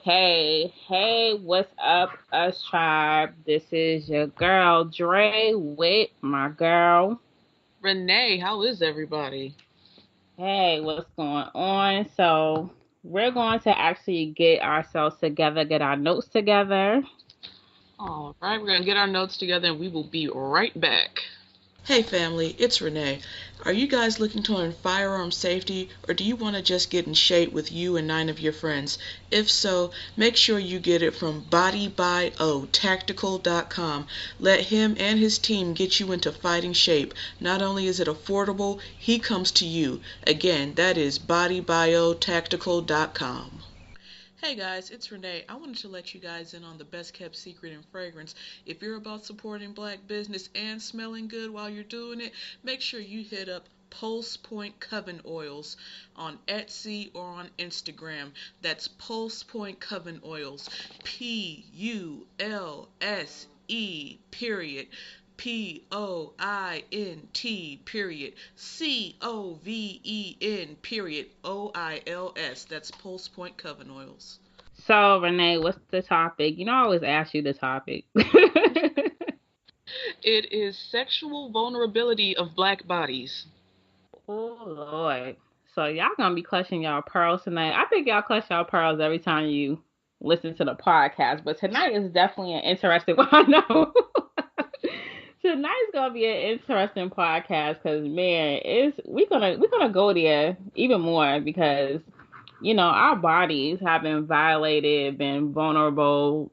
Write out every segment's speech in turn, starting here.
Okay. Hey, what's up, us tribe? This is your girl Dre with my girl. Renee, how is everybody? Hey, what's going on? So, we're going to actually get ourselves together, get our notes together. All right, we're going to get our notes together and we will be right back. Hey family, it's Renee. Are you guys looking to learn firearm safety or do you want to just get in shape with you and 9 of your friends? If so, make sure you get it from bodybyotactical.com. Let him and his team get you into fighting shape. Not only is it affordable, he comes to you. Again, that is bodybyotactical.com. Hey guys, it's Renee. I wanted to let you guys in on the best kept secret in fragrance. If you're about supporting black business and smelling good while you're doing it, make sure you hit up Pulse Point Coven Oils on Etsy or on Instagram. That's Pulse Point Coven Oils. Pulse period. Point period. Coven period. Oils. That's Pulse Point Coven Oils. So, Renee, what's the topic? I always ask you the topic. It is sexual vulnerability of black bodies. Oh Lord. So y'all gonna be clutching y'all pearls tonight. I think y'all clutch y'all pearls every time you listen to the podcast, but tonight is definitely an interesting one. I know. Tonight's gonna be an interesting podcast because man, it's we're gonna go there even more because our bodies have been violated, been vulnerable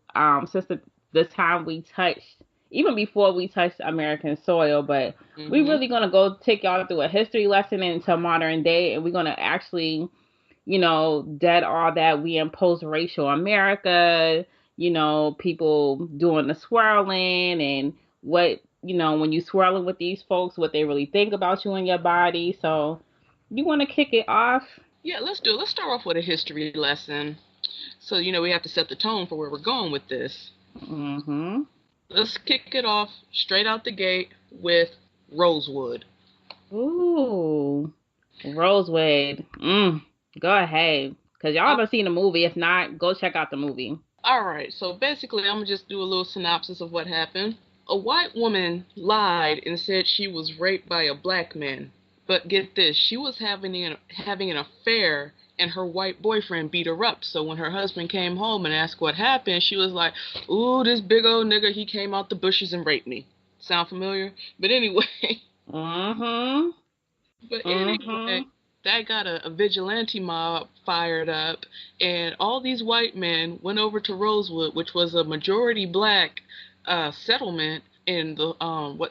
since the time we touched, even before we touched American soil. But we Mm-hmm. really gonna go take y'all through a history lesson into modern day, and we're gonna actually, dead all that we impose racial America. People doing the swirling and what when you swirling with these folks, what they really think about you and your body. So you want to kick it off? Yeah, let's do it. Let's start off with a history lesson. So, we have to set the tone for where we're going with this. Mm-hmm. Let's kick it off straight out the gate with Rosewood. Ooh, Rosewood. Go ahead, cause y'all Uh, haven't seen the movie. If not, go check out the movie. all right, so basically, I'm going to just do a little synopsis of what happened. A white woman lied and said she was raped by a black man. But get this, she was having an affair and her white boyfriend beat her up. So when her husband came home and asked what happened, she was like, "Ooh, this big old nigga, he came out the bushes and raped me." Sound familiar? But anyway, Mm-hmm. but anyway, Mm-hmm. that got a vigilante mob fired up, and all these white men went over to Rosewood, which was a majority black settlement in the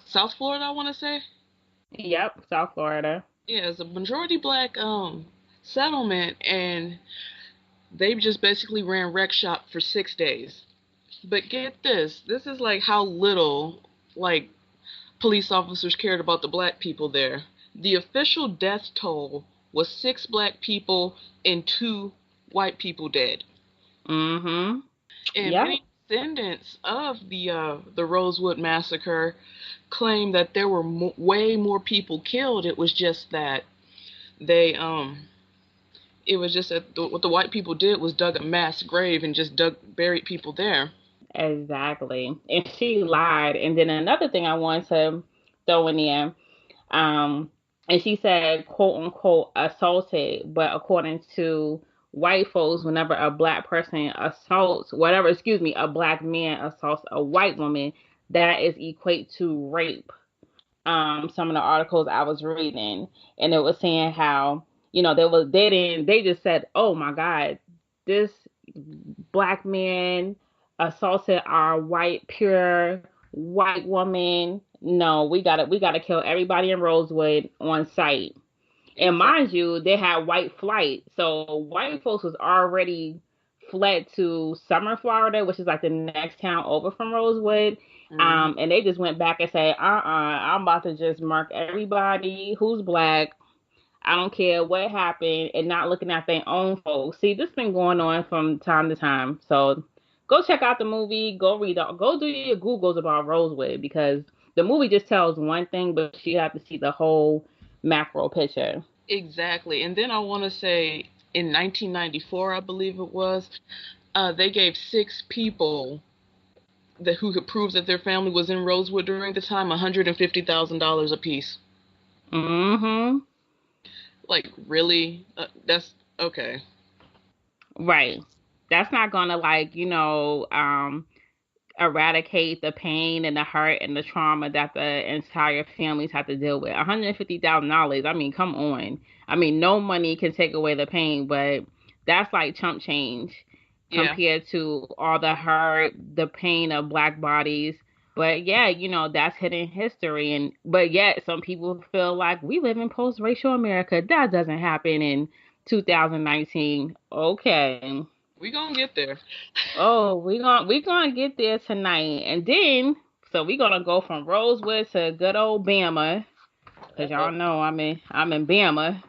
South Florida, I want to say. Yep, South Florida. Yeah, it's a majority black settlement, and they just basically ran wreck shop for 6 days. But get this, this is like how little like police officers cared about the black people there. The official death toll was 6 black people and 2 white people dead. Mm-hmm. And Yep. many descendants of the Rosewood massacre claim that there were way more people killed. They it was just that what the white people did was dug a mass grave and just buried people there. Exactly. And she lied. And then another thing I wanted to throw in there, um, and she said, quote unquote, assaulted, but according to white folks, whenever a black person assaults, whatever, excuse me, a black man assaults a white woman, that is equate to rape. Some of the articles I was reading, and it was saying how they just said, oh my God, this black man assaulted our white pure white woman. No, we gotta kill everybody in Rosewood on site. And Exactly. mind you, they had white flight, so white folks was already fled to Summer, Florida, which is like the next town over from Rosewood. Hmm. And they just went back and said, I'm about to just mark everybody who's black. I don't care what happened, and not looking at their own folks. See, this been going on from time to time. So go check out the movie. Go do your Googles about Rosewood because the movie just tells one thing, but you have to see the whole macro picture. Exactly. And then I want to say in 1994, I believe it was, They gave 6 people who could prove that their family was in Rosewood during the time $150,000 apiece. Mm-hmm. Like, really? That's okay. Right. That's not gonna eradicate the pain and the hurt and the trauma that the entire families have to deal with. $150,000. I mean, come on. I mean, no money can take away the pain, but that's like chump change Yeah. compared to all the hurt, the pain of black bodies. But yeah, that's hidden history. But yet some people feel like we live in post-racial America. That doesn't happen in 2019. Okay. We gonna get there. Oh, we gonna get there tonight, and then we gonna go from Rosewood to good old Bama, cause y'all Uh-oh. know I'm in Bama,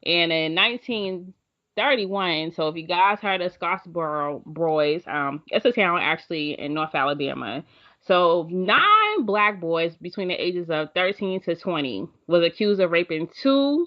and in 1931. So if you guys heard of Scottsboro Boys, it's a town actually in North Alabama. So 9 black boys between the ages of 13 to 20 was accused of raping two,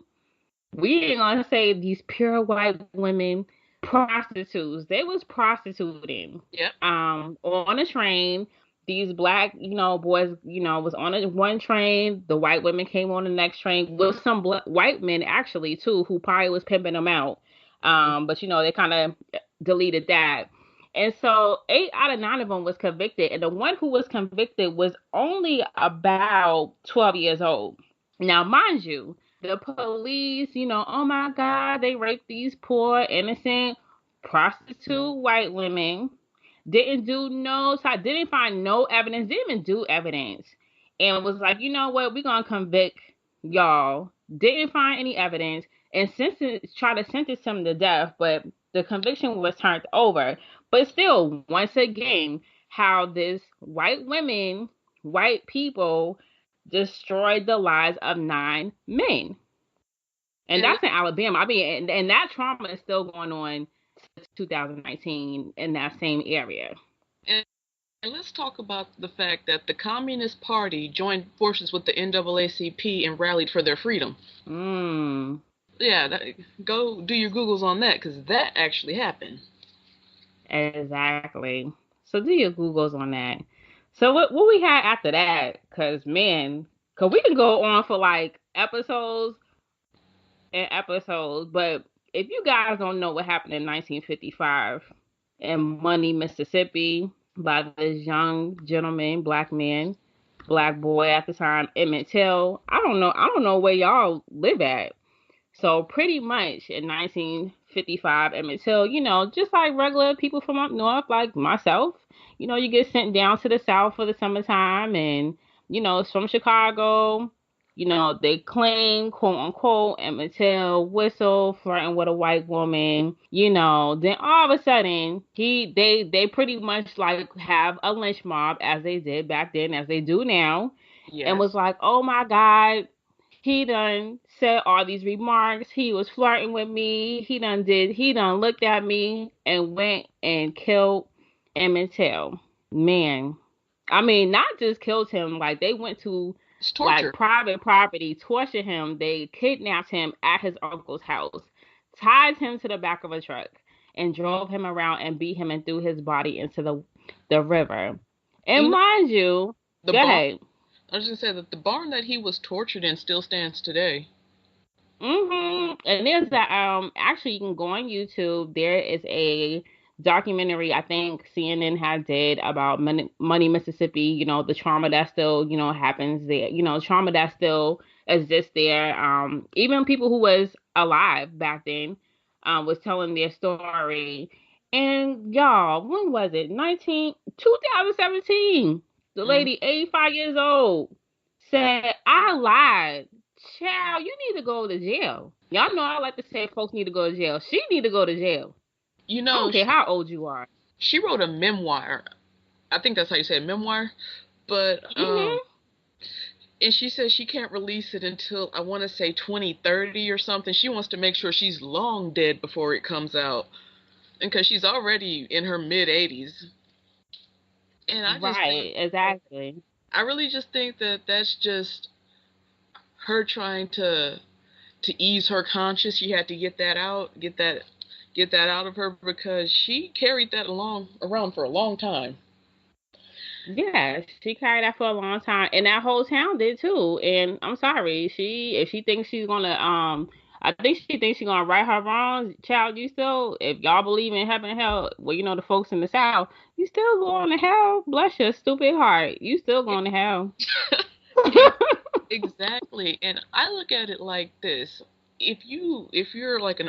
we ain't gonna say these pure white women, prostitutes. They was prostituting. Yep. On a train. These black, boys, was on one train. The white women came on the next train with some white men actually too, who probably was pimping them out. Mm-hmm. But they kind of deleted that. And so 8 out of 9 of them was convicted, and the one who was convicted was only about 12 years old. Now, mind you, the police, oh my God, they raped these poor, innocent, prostitute white women. Didn't find no evidence, didn't even do evidence. And was like, you know what, we're going to convict y'all. Didn't find any evidence and try to sentence him to death, but the conviction was turned over. But still, once again, how this white people destroyed the lives of 9 men. And And that's in Alabama. I mean, and that trauma is still going on since 2019 in that same area. and let's talk about the fact that the Communist Party joined forces with the NAACP and rallied for their freedom. Mm, Yeah, go do your Googles on that, because that actually happened. exactly. So do your Googles on that. So what we had after that? Cause we can go on for like episodes and episodes, but if you guys don't know what happened in 1955 in Money, Mississippi, by this young gentleman, black boy at the time, Emmett Till, I don't know where y'all live at. So pretty much in 1955, Emmett Till, just like regular people from up north, like myself, you get sent down to the south for the summertime, and it's from Chicago. They claim, quote unquote, Emmett Till whistle, flirting with a white woman. Then all of a sudden, they pretty much like have a lynch mob as they did back then, as they do now, and was Yes. like, oh my God, he done said all these remarks. He was flirting with me. He done looked at me and went and killed Emmett Till. Man. I mean, not just killed him, like they went to It's like torture. private property, tortured him. They kidnapped him at his uncle's house, tied him to the back of a truck, and drove him around and beat him and threw his body into the river. You And know, mind you, the go barn, ahead. I was gonna say that the barn that he was tortured in still stands today. And there's that actually you can go on YouTube. There is a documentary I think CNN had did about Money, Mississippi, the trauma that still, happens there, trauma that still exists there. Even people who was alive back then was telling their story. And y'all, when was it? 2017. The Mm. lady, 85 years old, said, I lied. Child, you need to go to jail. Y'all know I like to say folks need to go to jail. She need to go to jail. You I know, don't care how old you are. she wrote a memoir. I think that's how you say it, memoir. But Hmm. and she says she can't release it until I want to say 2030 or something. She wants to make sure she's long dead before it comes out, and because she's already in her mid 80s. And Right, exactly. I really just think that that's just her trying to ease her conscience. She had to get that out, get that, get that out of her because she carried that around for a long time. Yeah, she carried that for a long time, and that whole town did too. And I'm sorry, if she thinks she's gonna I think she thinks she's gonna right her wrongs. Child, you still, if y'all believe in heaven and hell, well, you know the folks in the South, you still going to hell. Bless your stupid heart, you still going to hell. Exactly. And I look at it like this. If you're like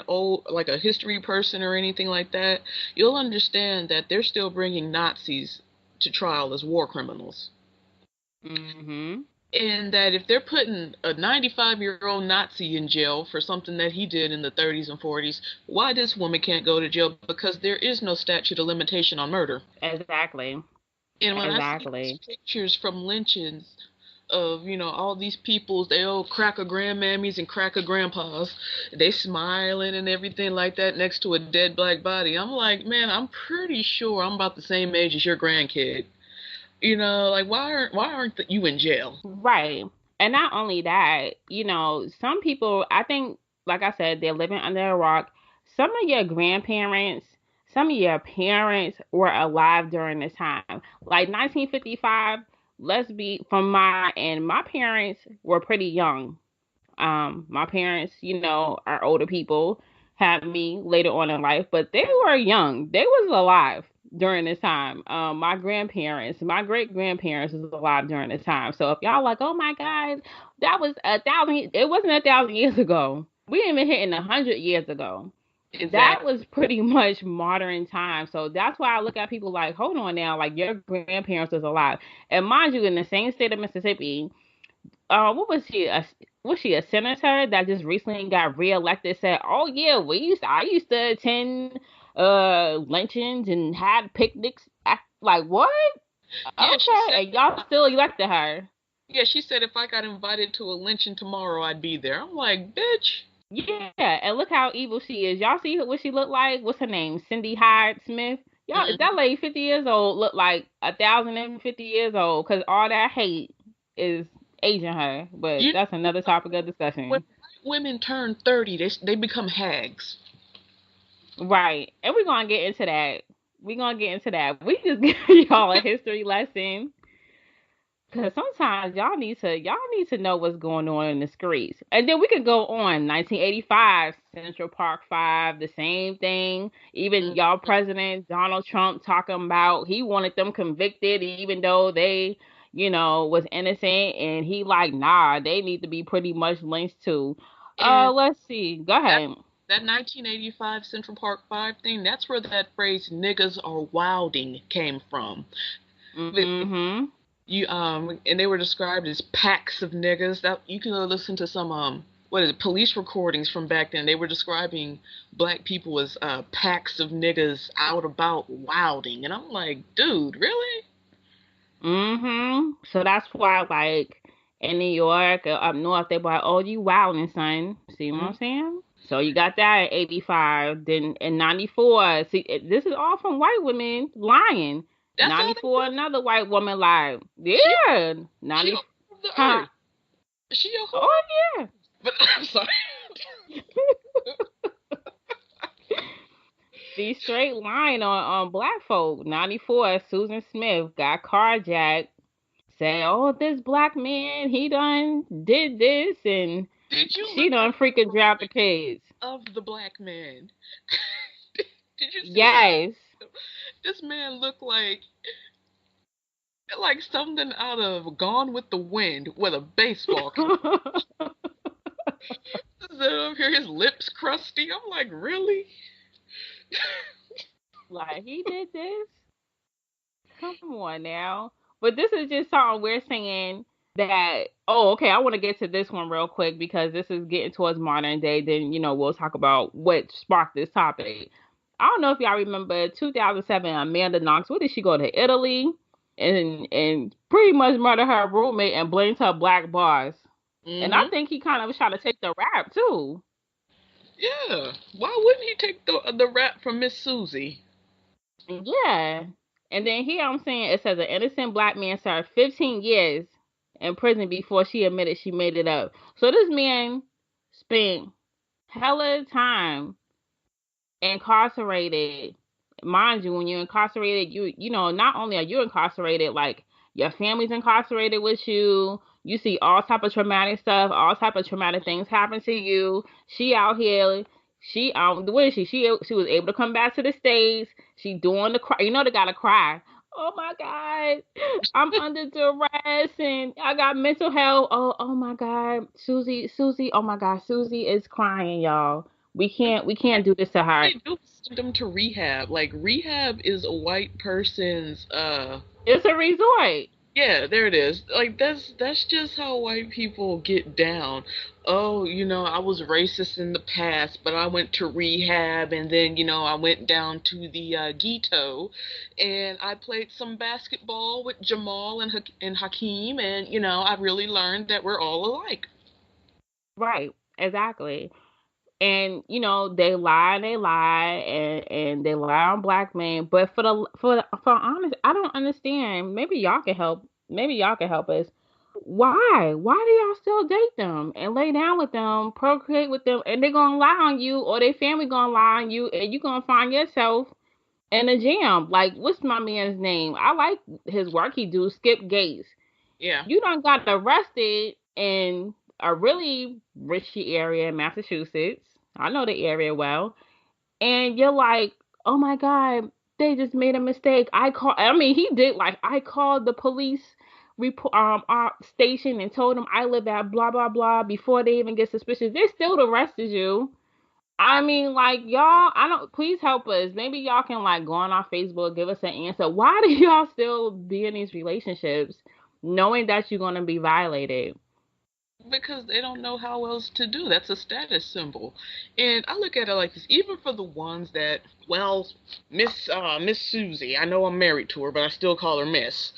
like a history person or anything like that, you'll understand that they're still bringing Nazis to trial as war criminals. Mhm. And that if they're putting a 95-year-old Nazi in jail for something that he did in the 30s and 40s, why this woman can't go to jail? Because there is no statute of limitation on murder. Exactly. And when I see these Exactly. pictures from lynchings of, all these peoples, they old cracker grandmammies and cracker grandpas, they smiling and everything like that next to a dead black body. I'm like, man, I'm pretty sure I'm about the same age as your grandkid. Like why aren't you in jail? Right. And not only that, some people, I think, like I said, they're living under a rock. Some of your grandparents, some of your parents were alive during this time. Like 1955, let's be from my parents were pretty young. My parents, are older people, had me later on in life, but they were young. They was alive during this time. My grandparents, my great grandparents was alive during this time. So if y'all like, oh my God, that was 1,000, it wasn't 1,000 years ago. We ain't even hitting 100 years ago. That Exactly. was pretty much modern time. So that's why I look at people like, hold on now, like your grandparents was alive. And mind you, in the same state of Mississippi, what was she? Was she a senator that just recently got reelected? Said, "Oh yeah, I used to attend lynchings and had picnics." Like what? Yeah, she Okay, said. and y'all still elected her. Yeah, she said if I got invited to a lynching tomorrow, I'd be there. I'm like, bitch. Yeah, and look how evil she is. Y'all see what she looked like? What's her name? Cindy Hyde Smith. Y'all, is that Hmm. lady 50 years old? Look like 1,050 years old? Cause all that hate is aging her. But You that's another topic of when discussion. white women turn 30, they become hags. Right. And we're gonna get into that. We're gonna get into that. We just give y'all a history lesson. Cause sometimes y'all need to know what's going on in the streets. And then we could go on 1985, Central Park 5, the same thing. Even Mm. y'all President Donald Trump talking about he wanted them convicted even though they, was innocent, and he like, nah, they need to be pretty much lynched too. And Let's see. Go that ahead. that 1985 Central Park 5 thing, that's where that phrase "niggas are wilding" came from. With Mm-hmm. you and they were described as packs of niggas. That you can go listen to some what is it, police recordings from back then. They were describing black people as packs of niggas out about wilding, and I'm like, dude, really? So that's why, like, in New York or up north, they be like, "Oh, you wildin', son." See what I'm Mm. saying? So you got that in '85. Then in '94, see, this is all from white women lying. That's all they '94, do. another white woman lied. She Yeah, she 90. of the Huh? earth. She a Oh whore. yeah. But I'm sorry. Be straight lying on black folk. '94, Susan Smith got carjacked. Say, "Oh, this black man, he done did this, and Did you she look at done the freaking dropped the drawing kids." of the black man? Did you see the Yes. this man looked like something out of Gone with the Wind with a baseball cap. Up here, his lips crusty. I'm like, really? Like, he did this? Come on now. But this is just something we're saying that, oh, okay, I want to get to this one real quick because this is getting towards modern day. Then, we'll talk about what sparked this topic. I don't know if y'all remember 2007, Amanda Knox. Where did she go to Italy and pretty much murder her roommate and blamed her black boss? And I Mm-hmm. think he kind of was trying to take the rap too. Yeah. Why wouldn't he take the rap from Miss Susie? Yeah. And then here I'm saying it says an innocent black man served 15 years in prison before she admitted she made it up. So this man spent hella time incarcerated, mind you, when you're incarcerated, you know, not only are you incarcerated, like your family's incarcerated with you. You see all type of traumatic stuff, all type of traumatic things happen to you. She out here, what is she? She was able to come back to the States. She doing the cry. You know they gotta cry. Oh my God, I'm under duress and I got mental health. Oh my God, Susie. Oh my God, Susie is crying, y'all. We can't do this to her. They do send them to rehab. Like rehab is a white person's It's a resort. yeah, there it is. Like that's just how white people get down. Oh, I was racist in the past, but I went to rehab and then, I went down to the ghetto and I played some basketball with Jamal and Hakeem and, I really learned that we're all alike. Right, exactly. And they lie and they lie on black men. But for honest, I don't understand. Maybe y'all can help us. Why do y'all still date them and lay down with them, procreate with them, and they're gonna lie on you or their family gonna lie on you, and you gonna find yourself in a jam? Like, what's my man's name? I like his work. He do Skip Gates. Yeah. You done got arrested in a really risky area in Massachusetts. I know the area well. And you're like, oh my God, they just made a mistake. He did, like, I called the police report our station and told them I live at blah blah blah before they even get suspicious. They still arrested you. I mean, like, y'all, I don't, please help us. Maybe y'all can, like, go on our Facebook, give us an answer. Why do y'all still be in these relationships knowing that you're going to be violated? Because they don't know how else to do. That's a status symbol. And I look at it like this, even for the ones that, well, Miss Susie, I know I'm married to her, but I still call her Miss.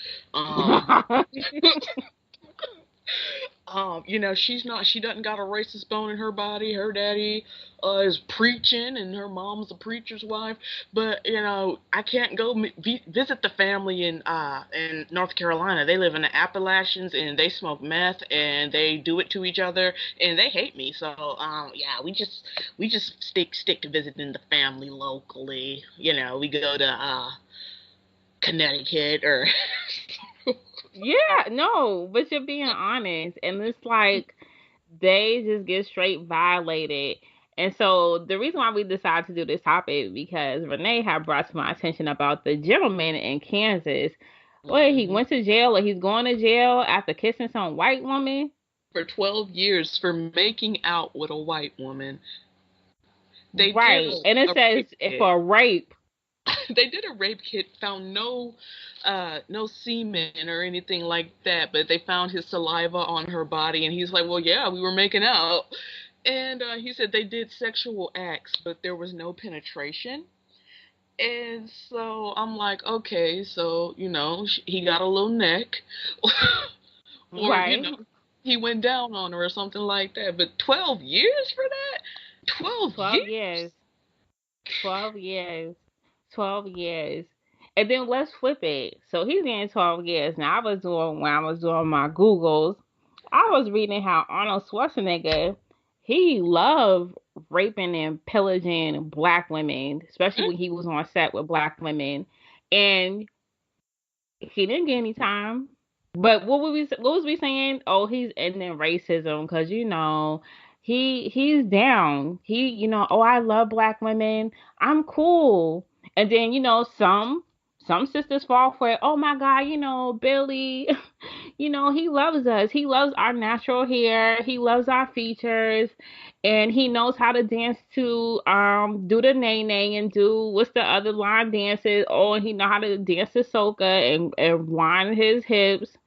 Um she doesn't got a racist bone in her body. Her daddy is preaching, and her mom's a preacher's wife. But I can't go visit the family in North Carolina. They live in the Appalachians, and they smoke meth, and they do it to each other, and they hate me. So yeah, we just stick to visiting the family locally. We go to Connecticut or Yeah, no, but you're being honest. And it's like they just get straight violated. And so the reason why we decided to do this topic because Renee had brought to my attention about the gentleman in Kansas. Boy, he Mhm. went to jail or he's going to jail after kissing some white woman. For 12 years for making out with a white woman. They did Right. And it a says rape kit. for rape. They did a rape kit, found no semen or anything like that, but they found his saliva on her body, and he's like, well, yeah, we were making out. And he said they did sexual acts, but there was no penetration. And so I'm like, okay, so, he got a little neck, or, Right. he went down on her or something like that. But 12 years for that? 12 12 years? years. 12 years. 12 years. And then let's flip it. So he's getting 12 years. Now, when I was doing my Googles, I was reading how Arnold Schwarzenegger, he loved raping and pillaging black women, especially when he was on set with black women. And he didn't get any time. But what was we saying? Oh, he's ending racism because he's down. Oh, I love black women. I'm cool. And then some sisters fall for it. Oh my God, Billy, he loves us. He loves our natural hair. He loves our features, and he knows how to dance to do the nay nay and do what's the other line dances. Oh, and he know how to dance to soca and wind his hips.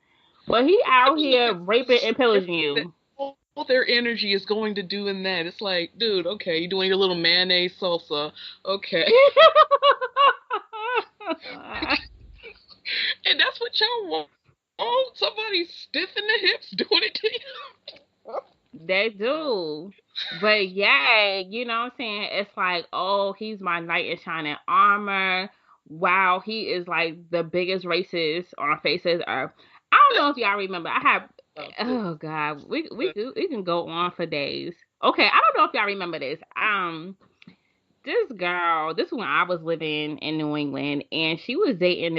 But he out here raping and pillaging That you. all their energy is going to do in that. It's like, dude, okay, you're doing your little mayonnaise salsa, okay. And that's what y'all want. Oh, somebody stiff in the hips doing it to you. They do. But yeah, you know what I'm saying? It's like, oh, he's my knight in shining armor. Wow, he is like the biggest racist on face of the earth. I don't know if y'all remember. Oh God, we can go on for days. Okay, I don't know if y'all remember this. this girl, this is when I was living in New England, and she was dating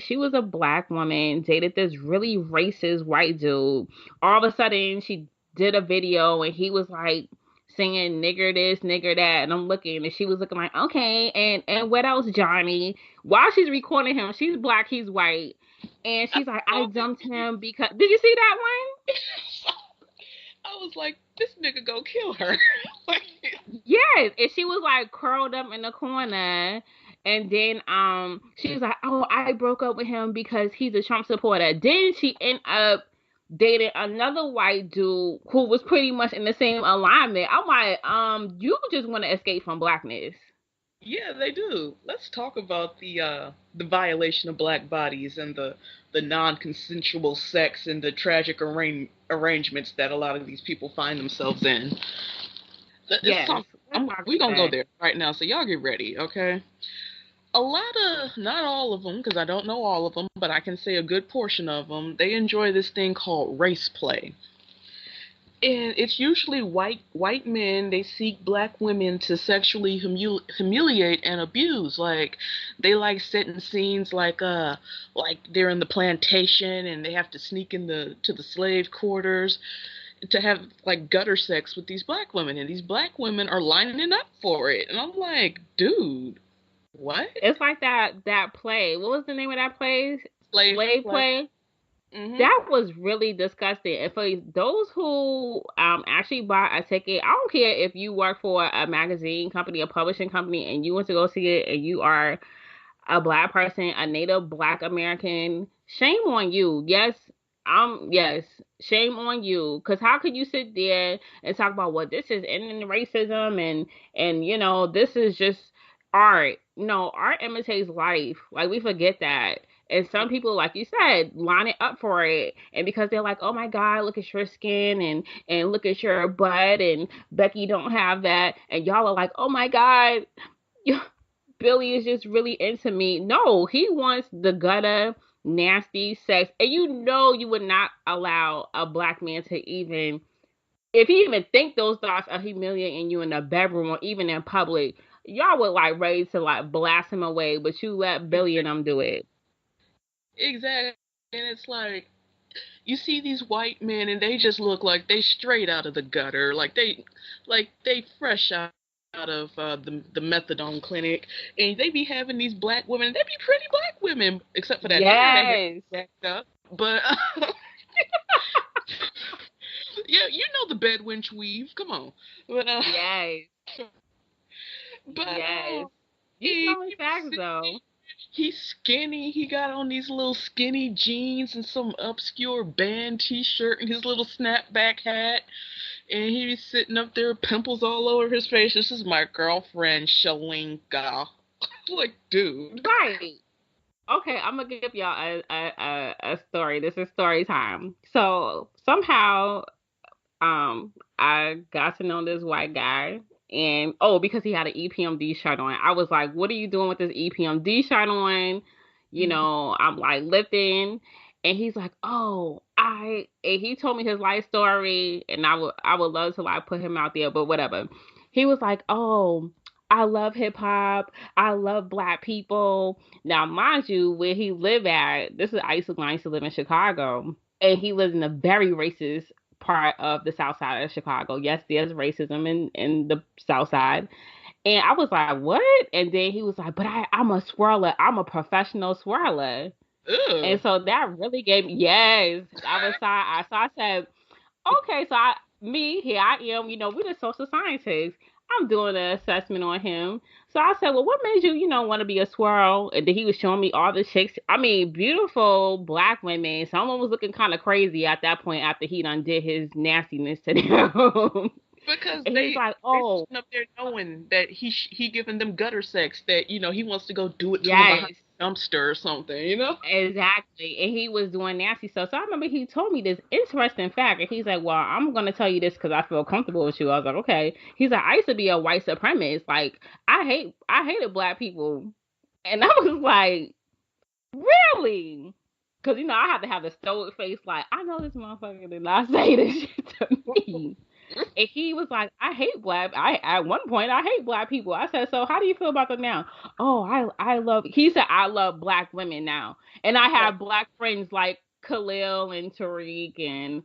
she was a black woman, dated this really racist white dude. All of a sudden, she did a video, and he was like singing nigger this, nigger that, and I'm looking, and she was looking like, okay, and what else, Johnny? While she's recording him, she's black, he's white, and I she's like, I saw dumped it. him because, did you see that one? I was like, this nigga go kill her. Like, Yes, and she was like curled up in the corner, and then she was like, "Oh, I broke up with him because he's a Trump supporter." Then she ended up dating another white dude who was pretty much in the same alignment. I'm like, you just want to escape from blackness. yeah, they do. Let's talk about the violation of black bodies and the non-consensual sex and the tragic arrangements that a lot of these people find themselves in. Let's Yes, talk. let's talk We about gonna go that. there right now, so y'all get ready, okay? A lot of, not all of them, because I don't know all of them, but I can say a good portion of them, they enjoy this thing called race play. And it's usually white men. They seek black women to sexually humiliate and abuse. Like they like setting scenes like they're in the plantation and they have to sneak in the to the slave quarters to have like gutter sex with these black women, and these black women are lining up for it. And I'm like, dude, what? It's like that play. What was the name of that play? Slave Slave play? play. Mhm. That was really disgusting. And for those who actually buy a ticket, I don't care if you work for a magazine company, a publishing company, and you want to go see it, and you are a black person, a native black American, shame on you. Yes, shame on you. Cause how could you sit there and talk about what this is ending racism and this is just art. No, art imitates life. Like we forget that. And some people, like you said, line it up for it. And because they're like, oh my God, look at your skin and look at your butt and Becky don't have that. And y'all are like, oh my God, Billy is just really into me. No, he wants the gutter, nasty sex. And you would not allow a black man to even, if he even think those thoughts of humiliating you in the bedroom or even in public, y'all would like ready to like blast him away, but you let Billy and them do it. Exactly. And it's like you see these white men and they just look like they straight out of the gutter, like they fresh out of the methadone clinic, and they be having these black women. They be pretty black women, except for that hair. That hair Yes. backed up, but yeah, you know the bedwinch weave. Come on, but Yes. but Yes. You he, telling he facts was though. he's skinny. He got on these little skinny jeans and some obscure band t-shirt and his little snapback hat. And he's sitting up there, pimples all over his face. This is my girlfriend, Shalinka. Like, dude. Right. Okay, I'm gonna give y'all a story. This is story time. So somehow I got to know this white guy, and because he had an EPMD shirt on, I was like, what are you doing with this EPMD shirt on? I'm like lifting, and he's like, and he told me his life story, and I would love to like put him out there, but whatever. He was like, oh, I love hip hop, I love black people. Now mind you, where he lived at, this is I used to live in Chicago, and he lives in a very racist part of the south side of Chicago. Yes, there's racism in the south side. And I was like, what? And then he was like, but I'm a swirler. I'm a professional swirler. Ugh. And so that really gave me, yes, I said, okay, so here I am, we're the social scientists. I'm doing an assessment on him. So I said, well, what made you, want to be a swirl? And then he was showing me all the chicks. I mean, beautiful black women. Someone was looking kind of crazy at that point after he done did his nastiness to them. Because And he's like, they oh, sitting up there knowing that he giving them gutter sex, that he wants to go do it to him behind yes. a dumpster or something. Exactly. And he was doing nasty stuff. So I remember he told me this interesting fact. And he's like, well, I'm going to tell you this because I feel comfortable with you. I was like, okay. He's like, I used to be a white supremacist. Like, I hated black people. And I was like, really? Because, I have to have the stoic face. Like, I know this motherfucker did not say this shit to me. And he was like, I hate black. I At one point I hate black people. I said, so how do you feel about them now? Oh, I love. He said, I love black women now, and I Right. have black friends like Khalil and Tariq and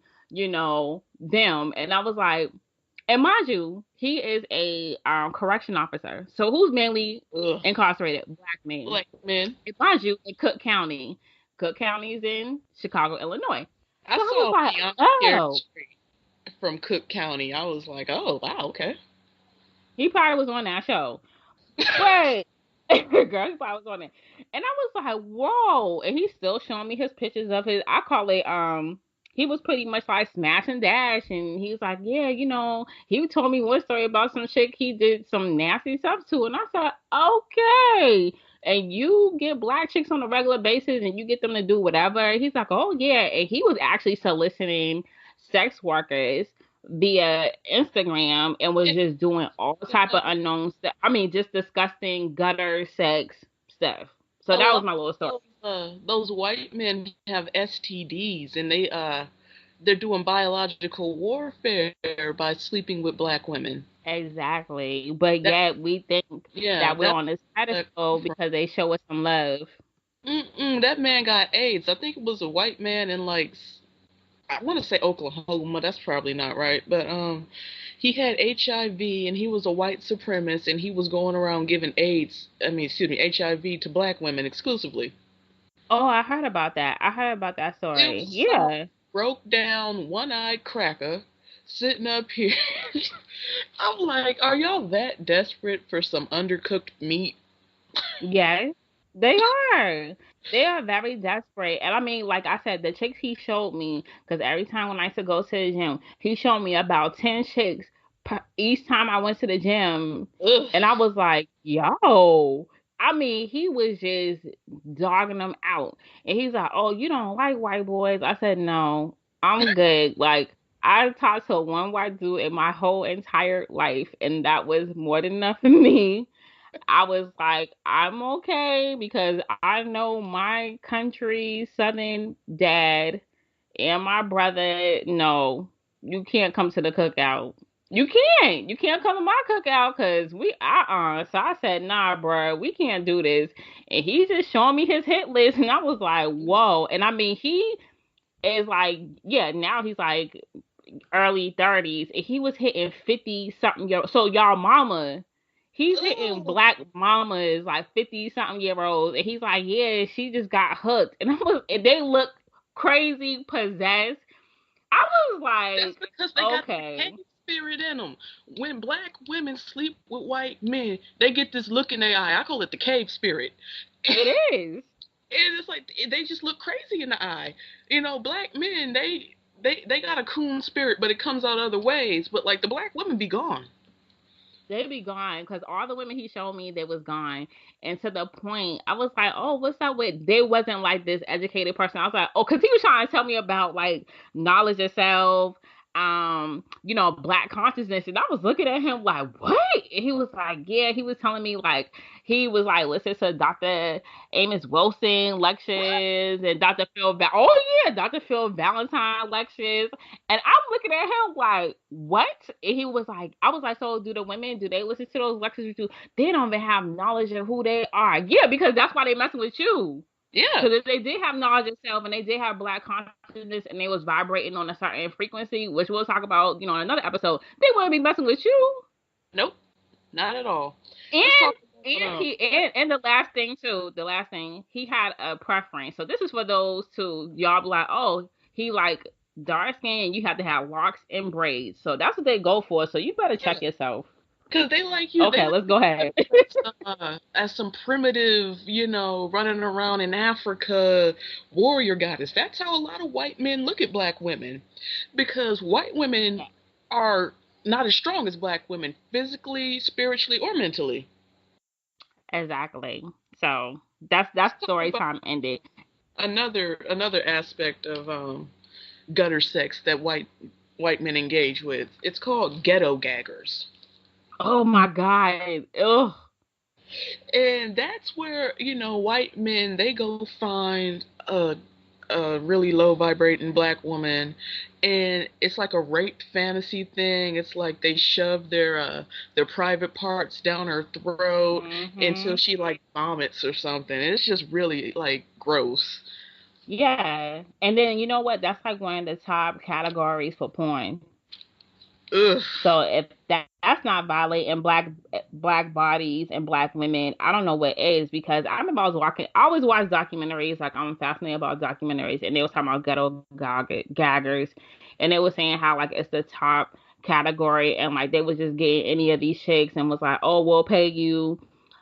them. And I was like, and mind you, he is a correction officer. So who's mainly Ugh. incarcerated? Black men. Black men. And mind you, in Cook County. Cook County is in Chicago, Illinois. I So I was saw like, Beyond Carey oh, Street from Cook County. I was like, oh wow, okay. he probably was on that show. But girl, he probably was on it. And I was like, whoa. And he's still showing me his pictures of his I call it he was pretty much like smash and dash, and he was like, yeah, he told me one story about some chick he did some nasty stuff to, and I said, okay. And you get black chicks on a regular basis and you get them to do whatever. He's like, oh yeah. And he was actually soliciting sex workers via Instagram and was just doing all type of unknown stuff. I mean, just disgusting gutter sex stuff. So A that lot was my little story. of those white men have STDs, and they're doing biological warfare by sleeping with black women. Exactly. But That yet we think yeah, that we're that's on this where that pedestal come from. because they show us some love. That man got AIDS. I think it was a white man in like I want to say Oklahoma. That's probably not right, but he had HIV and he was a white supremacist and he was going around giving AIDS. I mean, excuse me, HIV to black women exclusively. Oh, I heard about that. I heard about that It story. was some Yeah. broke down, one-eyed cracker sitting up here. I'm like, are y'all that desperate for some undercooked meat? Yes, they are. They are very desperate. And I mean, like I said, the chicks he showed me, because every time when I used to go to the gym, he showed me about 10 chicks each time I went to the gym. Ugh. And I was like, yo. I mean, he was just dogging them out. And he's like, oh, you don't like white boys? I said, no, I'm good. Like, I talked to one white dude in my whole entire life, and that was more than enough for me. I was like, I'm okay because I know my country, Southern dad, and my brother. No, you can't come to the cookout. You can't. You can't come to my cookout because So I said, nah, bro, we can't do this. And he's just showing me his hit list, and I was like, whoa. And I mean, he is like, yeah, now he's like early 30s, and he was hitting 50 something year. So y'all mama, he's hitting Ugh. black mamas like 50 something year olds, and he's like, yeah, she just got hooked, and they look crazy possessed. I was That's like, because they got the okay, cave spirit in them. When black women sleep with white men, they get this look in their eye. I call it the cave spirit. it is. And it's like they just look crazy in the eye. You know, black men they got a coon spirit, but it comes out other ways. But like the black women be gone. They'd be gone because all the women he showed me, they was gone. And to the point, I was like, oh, what's up with, they wasn't like this educated person. I was like, oh, because he was trying to tell me about like knowledge of self, black consciousness. And I was looking at him like, what? And he was like, yeah, he was telling me like, he was like, listen to Dr. Amos Wilson What? lectures and oh yeah, Dr. Phil Valentine lectures. And I'm looking at him like, what? And he was like, I was like, so do the women, do they listen to those lectures with you? They don't even have knowledge of who they are. Yeah, because that's why they messing with you. Yeah. Because if they did have knowledge of self and they did have black consciousness and they was vibrating on a certain frequency, which we'll talk about, in another episode, they wouldn't be messing with you. Nope. Not at all. Let's And talk and about he and the last thing too, the last thing, he had a preference. So this is for those too. Y'all be like, oh, he like dark skin and you have to have locks and braids. So that's what they go for. So you better yeah, check yourself. because they like you. They Okay, like let's to go look ahead. as some primitive, running around in Africa warrior goddess. That's how a lot of white men look at black women, because white women are not as strong as black women physically, spiritually, or mentally. Exactly. So that's Let's talk story about time ended. another aspect of gutter sex that white men engage with. It's called ghetto gaggers. Oh my God. Ugh. And that's where, white men they go find a really low vibrating black woman, and it's like a rape fantasy thing. It's like they shove their private parts down her throat until Mhm. she like vomits or something. It's just really like gross. Yeah. And then you know what? That's like one of the top categories for porn. Ugh. So if that's not violating black bodies and black women, I don't know what is, because I remember I always watch documentaries. Like, I'm fascinated about documentaries, and they was talking about gaggers, and they was saying how like it's the top category, and like they was just getting any of these chicks and was like, oh, we'll pay you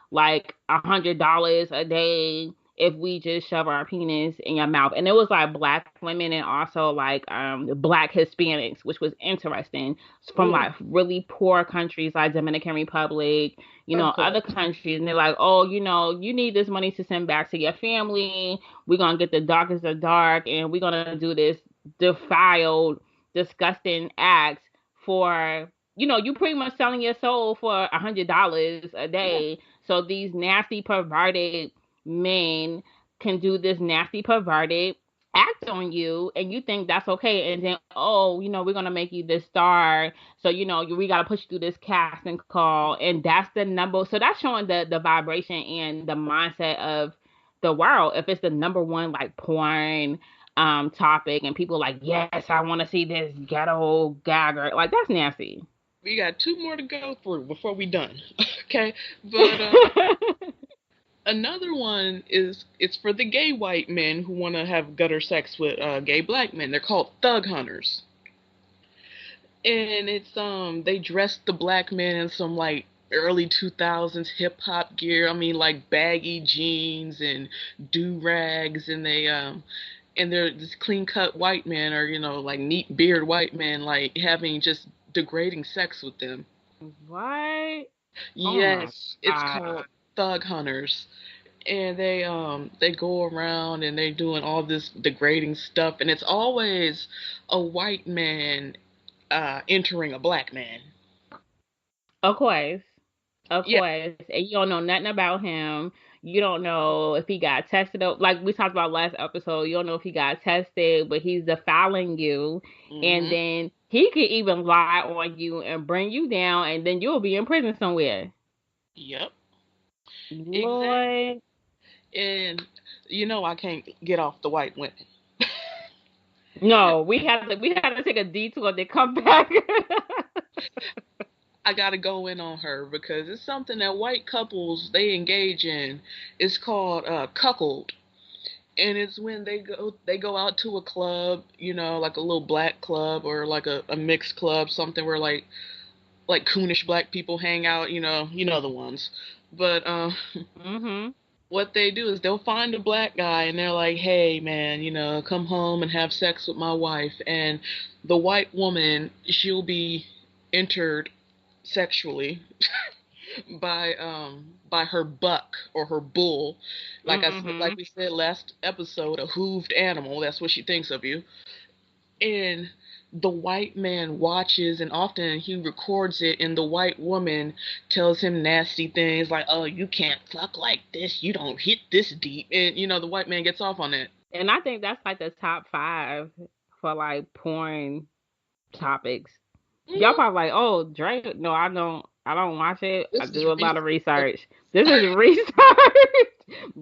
like $100 a day if we just shove our penis in your mouth. And it was like black women and also like black Hispanics, which was interesting, from Ooh, like really poor countries like Dominican Republic, of other course. countries. And they're like, oh, you need this money to send back to your family. We're gonna get the darkest of dark, and we're gonna do this defiled, disgusting acts for, you pretty much selling your soul for $100 a Yeah. day. So these nasty perverted men can do this nasty perverted act on you, and you think that's okay, and then, oh, we're gonna make you this star, so we gotta push you through this casting call, and that's the number. So that's showing the vibration and the mindset of the world. If it's the number one like porn topic, and people like, yes, I want to see this ghetto gagger, like, that's nasty. We got two more to go through before we done. Okay, but another one is it's for the gay white men who want to have gutter sex with gay black men. They're called thug hunters, and it's they dress the black men in some like early 2000s hip hop gear. I mean, like baggy jeans and do rags, and they're this clean cut white men, or like neat beard white men, like having just degrading sex with them. What? Oh my Yes, it's God. called thug hunters. And they go around and they're doing all this degrading stuff, and it's always a white man entering a black man. Of course. Of Yeah. course. And you don't know nothing about him. You don't know if he got tested. Like we talked about last episode, you don't know if he got tested, but he's defiling you. And Mhm. then he could even lie on you and bring you down, and then you'll be in prison somewhere. Yep. Exactly. Lord. And I can't get off the white women. No, we had to take a detour to come back. I gotta go in on her because it's something that white couples they engage in. It's called cuckold, and it's when they go out to a club, like a little black club or like a mixed club, something where like coonish black people hang out, the ones. But Mhm. what they do is they'll find a black guy and they're like, "Hey man, come home and have sex with my wife." And the white woman, she'll be entered sexually by her buck or her bull. Like Mhm. we said last episode, a hooved animal. That's what she thinks of you. And the white man watches, and often he records it, and the white woman tells him nasty things like, "Oh, you can't fuck like this, you don't hit this deep," and the white man gets off on that. And I think that's like the top 5 for like porn topics. Y'all Hmm. probably like, oh, Drake. No, I don't watch it. I This is do a lot of research. research. This is research.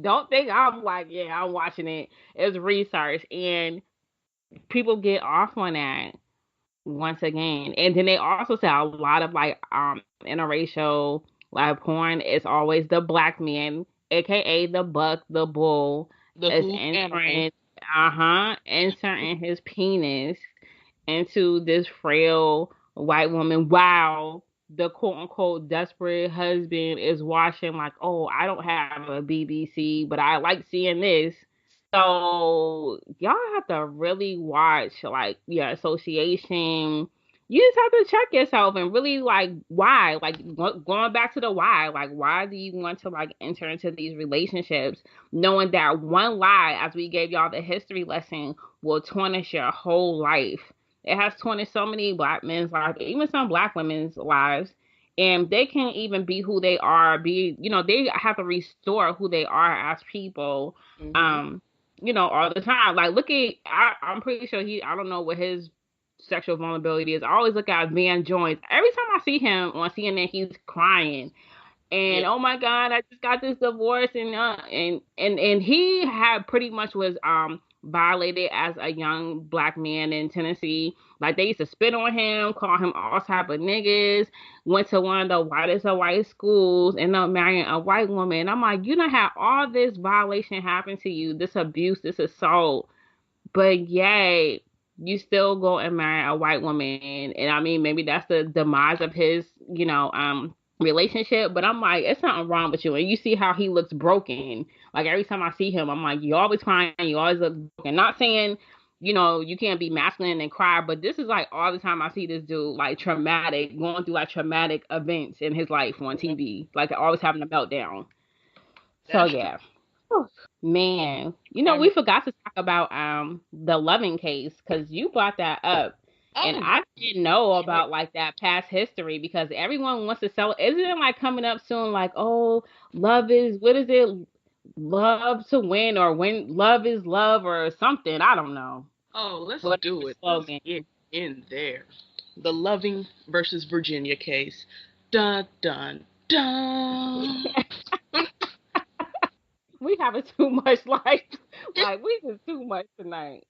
Don't think I'm like, yeah, I'm watching it. It's research, and people get off on that once again. And then they also say a lot of like interracial like porn is always the black man, aka the buck, the bull, The is hooved animal. entering his penis into this frail white woman, while the quote unquote desperate husband is watching like, oh, I don't have a BBC, but I like seeing this. So y'all have to really watch like your association. You just have to check yourself and really like why, like going back to the why, like why do you want to like enter into these relationships, knowing that one lie, as we gave y'all the history lesson, will tarnish your whole life. It has tarnished so many black men's lives, even some black women's lives, and they can't even be who they are. They have to restore who they are as people. Hmm. Um, all the time. Like, I'm pretty sure I don't know what his sexual vulnerability is. I always look at Van Jones. Every time I see him on CNN, he's crying. And Yeah. oh my God, I just got this divorce, and he had pretty much was violated as a young black man in Tennessee. Like, they used to spit on him, call him all type of niggas. Went to one of the whitest of white schools, and up marrying a white woman. And I'm like, you done had all this violation happen to you, this abuse, this assault, but yay, you still go and marry a white woman. And I mean, maybe that's the demise of his, relationship. But I'm like, it's something wrong with you. And you see how he looks broken. Like, every time I see him, I'm like, you always crying, you always look broken. Not saying, you can't be masculine and cry, but this is like all the time I see this dude like traumatic, going through like traumatic events in his life on TV, like always having a meltdown. So That's true. yeah. Man, Um, we forgot to talk about the Loving case, because you brought that up, and oh, I didn't know about like that past history, because everyone wants to sell. Isn't it like coming up soon? Like, oh, love is, what is it? Love to win, or when love is love, or something. I don't know. oh, let's What do the it. Let's slogan? get in there. The Loving versus Virginia case. Dun dun dun. We having too much like we just too much tonight.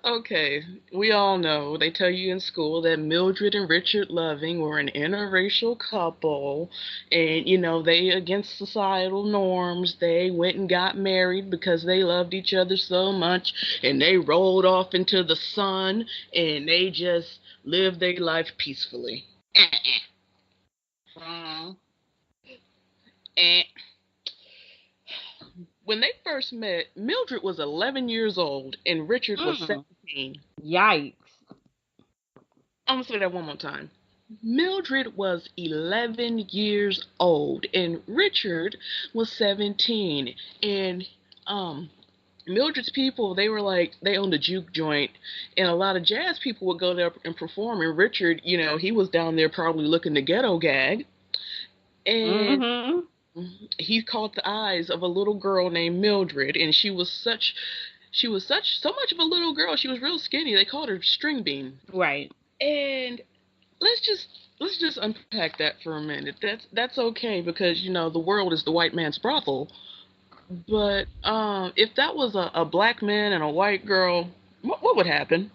Okay, we all know they tell you in school that Mildred and Richard Loving were an interracial couple, and they, against societal norms, they went and got married because they loved each other so much, and they rolled off into the sun, and they just lived their life peacefully. Mm. Eh. When they first met, Mildred was 11 years old and Richard was Mm. 17. Yikes. I'm gonna say that one more time. Mildred was 11 years old and Richard was 17. And Mildred's people, they were like, they owned a juke joint, and a lot of jazz people would go there and perform. And Richard, he was down there probably looking to ghetto gag. And Mm-hmm. he caught the eyes of a little girl named Mildred, and so much of a little girl. She was real skinny. They called her String Bean. Right. And let's just unpack that for a minute. That's okay, because the world is the white man's brothel. But if that was a black man and a white girl, what would happen?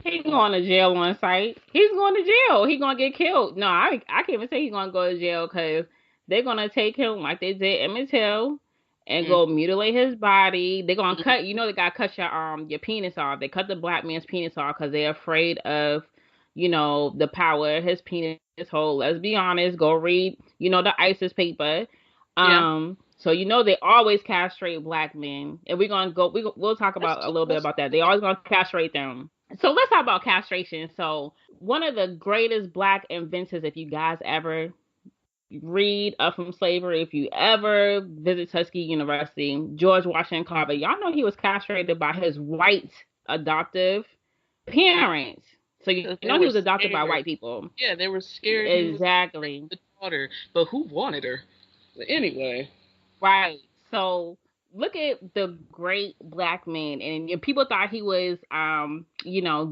He's going to jail on site. He's going to jail. He's going to get killed. No, I can't even say he's going to go to jail, because they're going to take him like they did Emmett Till and Mm, go mutilate his body. They're going to mm, cut, they got to cut your penis off. They cut the black man's penis off because they're afraid of, the power of his penis hole. Let's be honest. Go read, the ISIS paper. yeah, So they always castrate black men. And we're going to we'll talk let's about a talk, little bit let's about that. talk They about always going to castrate them. So let's talk about castration. So one of the greatest black inventors, if you guys ever read Up from Slavery, if you ever visit Tuskegee University, George Washington Carver, y'all know he was castrated by his white adoptive parents. So you because they know he were was adopted by scared. white people. Yeah, they were scared he was Exactly. the daughter, but who wanted her? But anyway, Right. So look at the great black man, and people thought he was,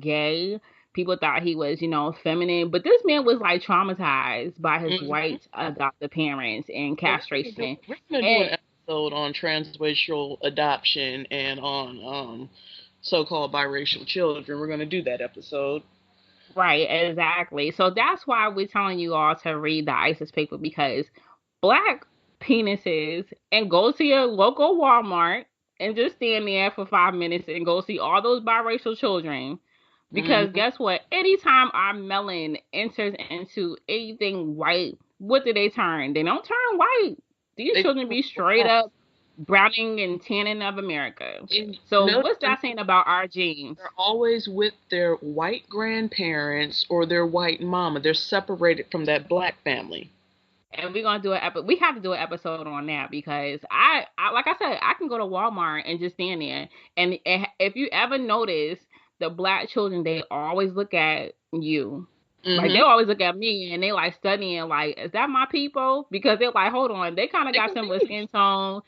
gay. People thought he was, feminine, but this man was like traumatized by his hmm white adoptive parents and well, castration. we're gonna do an And episode on transracial adoption and on so-called biracial children. We're gonna do that episode. right, exactly. So that's why we're telling you all to read the ISIS paper, because black penises, and go to your local Walmart and just stand there for 5 minutes and go see all those biracial children. Because hmm guess what? Anytime our melon enters into anything white, what do they turn? They don't turn white. These They children be straight up browning and tanning of America. and So notice what's that saying about our genes? they're always with their white grandparents or their white mama. They're separated from that black family. And we're gonna do we have to do an episode on that, because I like I said, I can go to Walmart and just stand there, and if you ever notice, the black children, they always look at you. Like, they hmm always look at me, and they like studying, like, is that my people? Because they're like, hold on, they kind of They got similar confused. skin tone,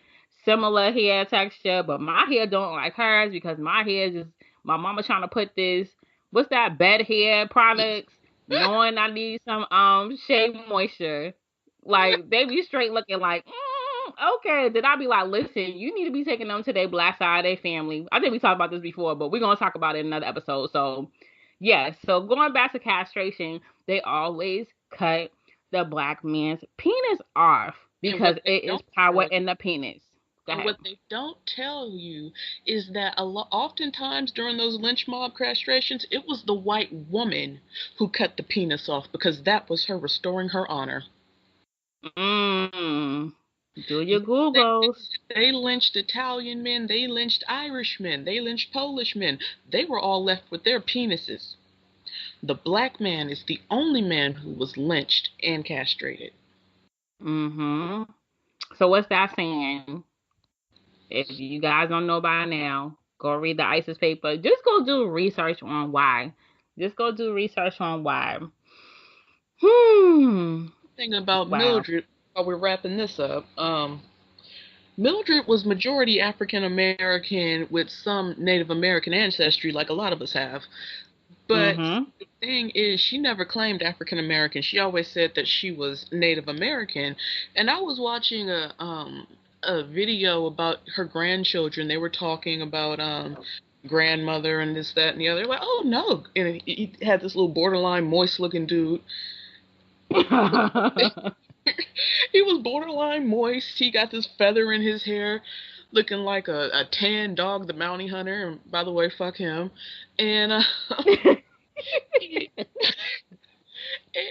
similar hair texture, but my hair don't like hers because my hair just, my mama trying to put this, what's that, bed hair products, knowing I need some shea moisture. Like, they be straight looking like, okay. Then I be like, listen, you need to be taking them to their black side of their family. I think we talked about this before, but we're gonna talk about it in another episode. So yeah, so going back to castration, they always cut the black man's penis off And because it is power in the penis. Go ahead. what they don't tell you is that oftentimes during those lynch mob castrations, it was the white woman who cut the penis off because that was her restoring her honor. Do your Googles. They lynched Italian men, they lynched Irish men, they lynched Polish men. They were all left with their penises. The black man is the only man who was lynched and castrated. So what's that saying? If you guys don't know by now, go read the ISIS paper. Just go do research on why. Just go do research on why. Thing about Wow. Mildred, while we're wrapping this up, Mildred was majority African American with some Native American ancestry, like a lot of us have. But the thing is, she never claimed African American. She always said that she was Native American. And I was watching a video about her grandchildren. They were talking about grandmother and this, that, and the other. Like, oh no! And he had this little borderline moist looking dude. He was borderline moist. He got this feather in his hair, looking like a tan dog, the bounty hunter. And by the way, fuck him. And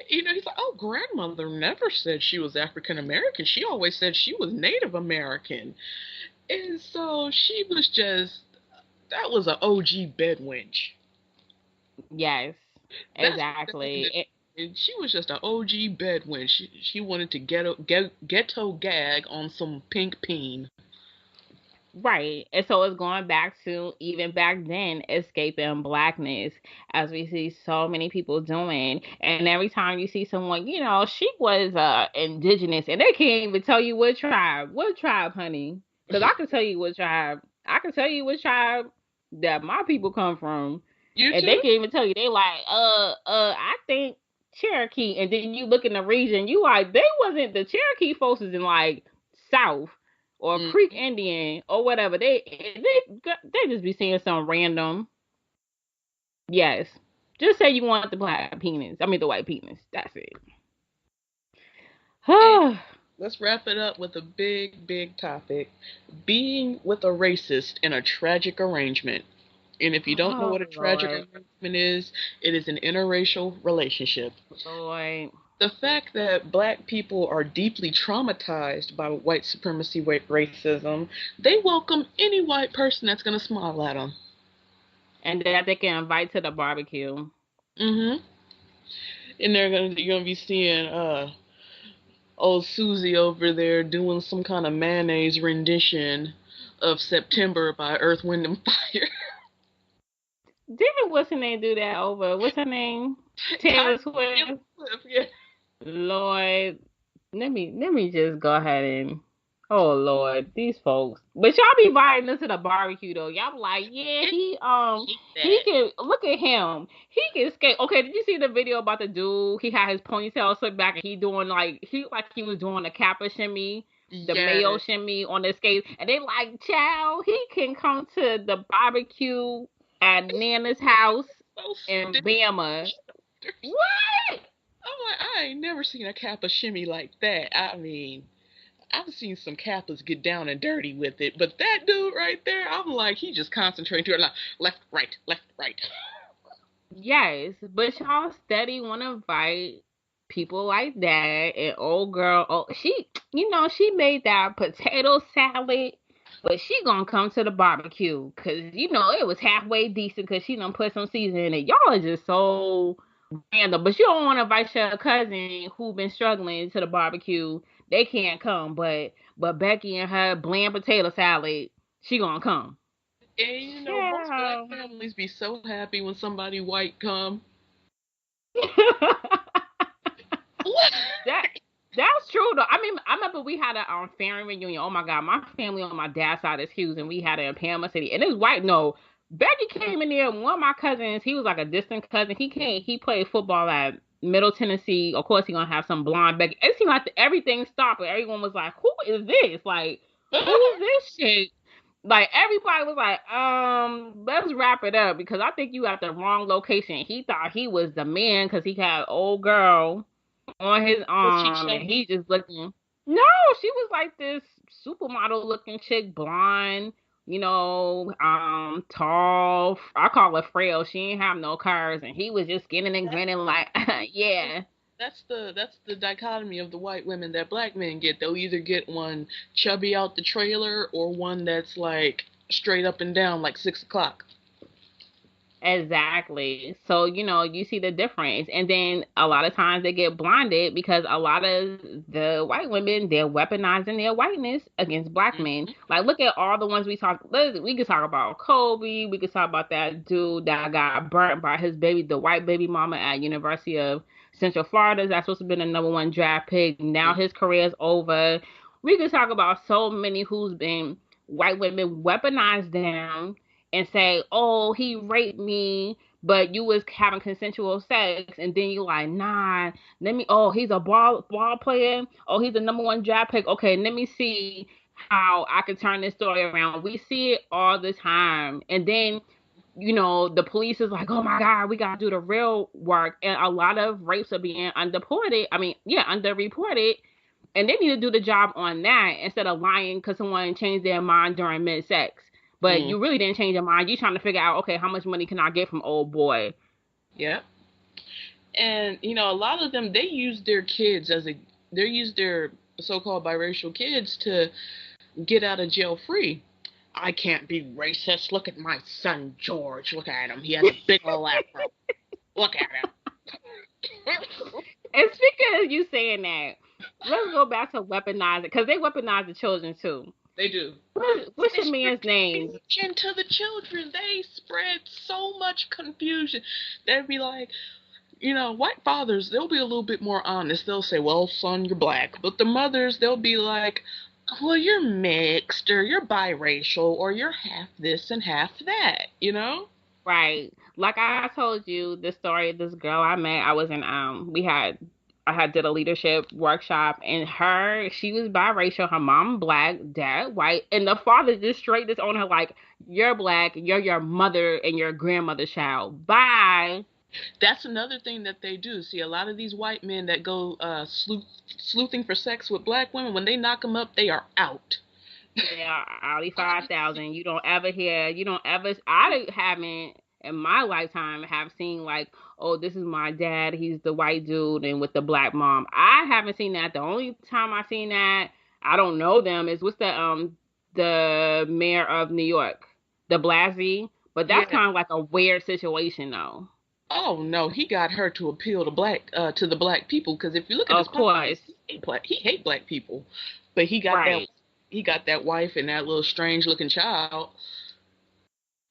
you know, he's like, oh, grandmother never said she was African American. She always said she was Native American. And so she was just, that was an OG bed wench. Yes, exactly. And she was just an OG bed wench. She wanted to ghetto gag on some pink peen. Right. And so it's going back to even back then, escaping blackness, as we see so many people doing. And every time you see someone, you know, she was indigenous, and they can't even tell you what tribe. What tribe, honey? Because I can tell you what tribe. I can tell you what tribe that my people come from. You and too? they can't even tell you. They like, I think Cherokee. And then you look in the region, you like, they wasn't, the Cherokee folks is in like South or Creek Indian or whatever. They just be saying some random. Yes, just say you want the black penis. I mean the white penis. That's it. Let's wrap it up with a big topic: being with a racist in a tragic arrangement. And if you don't know what a tragic arrangement is, it is an interracial relationship. Lord. The fact that black people are deeply traumatized by white supremacy, racism, they welcome any white person that's going to smile at them. And that they can invite to the barbecue. And you're gonna be seeing old Susie over there doing some kind of mayonnaise rendition of September by Earth, Wind, and Fire. Didn't what's her name do that over? What's her name? Taylor Swift. Yeah. Lord, let me just go ahead and. Oh Lord, these folks. But y'all be inviting us to the barbecue though. Y'all like, yeah, he can look at him. He can skate. Okay, did you see the video about the dude? He had his ponytail slicked back and he doing like he was doing a kappa shimmy, the Mayo shimmy on the skates, and they like, child, he can come to the barbecue at Nana's house in Bama. What? I'm like, I ain't never seen a kappa shimmy like that. I mean, I've seen some kappas get down and dirty with it, but that dude right there, I'm like, he just concentrating to like left, right, left, right. Yes, but y'all steady want to invite people like that. And old girl, she made that potato salad, but she gonna come to the barbecue because it was halfway decent because she done put some seasoning in it. Y'all are just so random. But you don't want to invite your cousin who been struggling to the barbecue. They can't come, but Becky and her bland potato salad, she gonna come. And most black families be so happy when somebody white come. That's true though. I mean, I remember remember we had a family reunion. Oh my God, my family on my dad's side is huge, and we had it in Panama City. And it's white. No, Becky came in there. One of my cousins, he was like a distant cousin. He came. He played football at Middle Tennessee. Of course, he gonna have some blonde Becky. It seemed like everything stopped, and everyone was like, "Who is this? Like, who is this shit?" Like everybody was like, let's wrap it up because I think you at the wrong location. He thought he was the man because he had an old girl on his Was she arm, and he chubby? just looking. No, she was like this supermodel looking chick, blonde, tall. I call her frail. She ain't have no curves, and he was just skinning and That's grinning like, yeah. that's the dichotomy of the white women that black men get. They'll either get one chubby out the trailer or one that's like straight up and down like 6 o'clock. Exactly. So, you see the difference. And then a lot of times they get blinded because a lot of the white women, they're weaponizing their whiteness against black men. Hmm. Like, look at all the ones we could talk about Kobe. We could talk about that dude that got burnt by his baby, the white baby mama at University of Central Florida. That's supposed to be the number one draft pick. Now his career is over. We could talk about so many who's been white women weaponized down and say, "Oh, he raped me," but you was having consensual sex, and then you like, "Nah, let me." Oh, he's a ball player. Oh, he's the number one draft pick. Okay, let me see how I can turn this story around. We see it all the time, and then the police is like, "Oh my God, we gotta do the real work," and a lot of rapes are being underreported. I mean, yeah, underreported, and they need to do the job on that instead of lying because someone changed their mind during mid-sex. But Mm. you really didn't change your mind. You're trying to figure out, okay, how much money can I get from old boy? Yeah. And a lot of them, they use their kids they use their so-called biracial kids to get out of jail free. I can't be racist. Look at my son George. Look at him. He has a big little afro. Look at him. And speaking of you saying that, let's go back to weaponize it because they weaponize the children too. They do. What's They your spread man's name? confusion to the children. They spread so much confusion. They'd be like, white fathers, they'll be a little bit more honest. They'll say, well, son, you're black. But the mothers, they'll be like, well, you're mixed, or you're biracial, or you're half this and half that. Right. Like I told you the story of this girl I met. I was in I had did a leadership workshop and she was biracial, her mom black, dad white, and the father just straight this on her like, "You're black, you're your mother and your grandmother's child. Bye." That's another thing that they do. See, a lot of these white men that go sleuthing for sex with black women, when they knock them up, they are out. Yeah, Ali 5,000. You don't ever, I haven't in my lifetime have seen like, oh, this is my dad. He's the white dude and with the black mom. I haven't seen that. The only time I've seen that, I don't know them, is what's the mayor of New York, de Blasey. But that's Yeah. kind of like a weird situation though. Oh no, he got her to appeal to to the black people because if you look at his Of course. policies, he hate black people, but Right. he got that wife and that little strange looking child.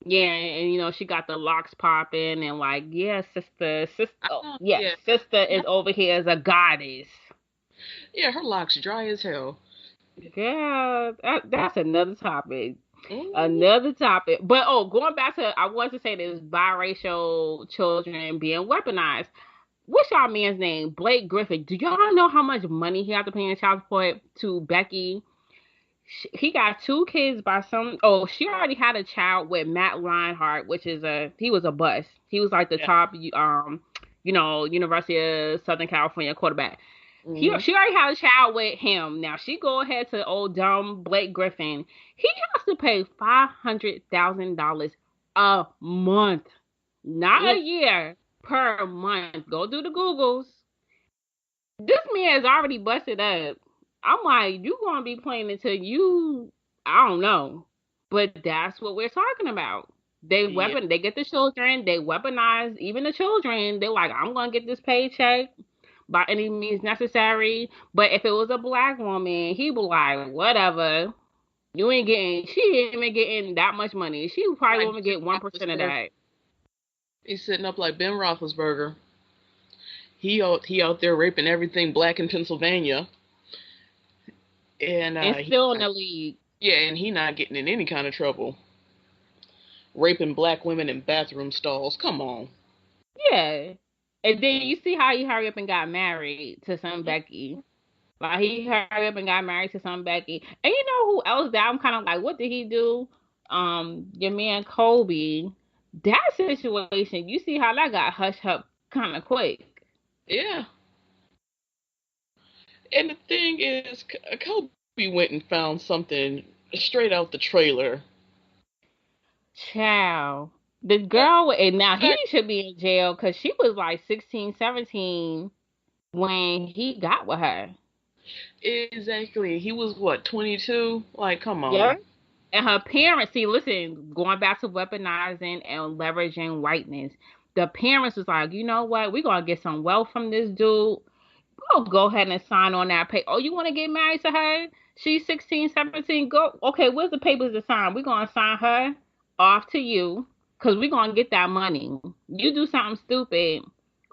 Yeah, and she got the locks popping and like, yeah, sister, oh, Oh yes, yeah, sister is over here as a goddess. yeah, her locks dry as hell. Yeah, that's another topic. Mm, Another topic. But going back to, I want to say this biracial children being weaponized. What's y'all man's name? Blake Griffin. Do y'all know how much money he had to pay in child support to Becky? He got two kids by some. Oh, she already had a child with Matt Leinart, which is he was a bust. He was like the yeah. top, University of Southern California quarterback. Hmm. She already had a child with him. Now she go ahead to old dumb Blake Griffin. He has to pay $500,000 a month, not a Mm, year, per month. Go do the Googles. This man is already busted up. I'm like, you gonna be playing until you, I don't know, but that's what we're talking about. yeah. They get the children, they weaponize even the children. They're like, I'm gonna get this paycheck by any means necessary. But if it was a black woman, he would like, whatever. You ain't getting, she ain't even getting that much money. She probably Like won't Ben get 1% of Roethlisberger. that. He's sitting up like Ben Roethlisberger. He out there raping everything black in Pennsylvania. And And still in the league. yeah, and he not getting in any kind of trouble. Raping black women in bathroom stalls. Come on. Yeah. And then you see how he hurry up and got married to some Becky. Like he hurry up and got married to some Becky. And you know who else that I'm kind of like, what did he do? Your man Kobe. That situation, you see how that got hushed up kind of quick. Yeah. And the thing is, Kobe went and found something straight out the trailer. Child. The girl, and now he should be in jail because she was like 16, 17 when he got with her. Exactly. He was what, 22? Like, come Yeah. on. And her parents, see, listen, going back to weaponizing and leveraging whiteness, the parents was like, you know what? We're going to get some wealth from this dude. We'll go ahead and sign on that paper. Oh, you want to get married to her? She's 16, 17. Go. Okay, where's the papers to sign? We're going to sign her off to you because we're going to get that money. You do something stupid.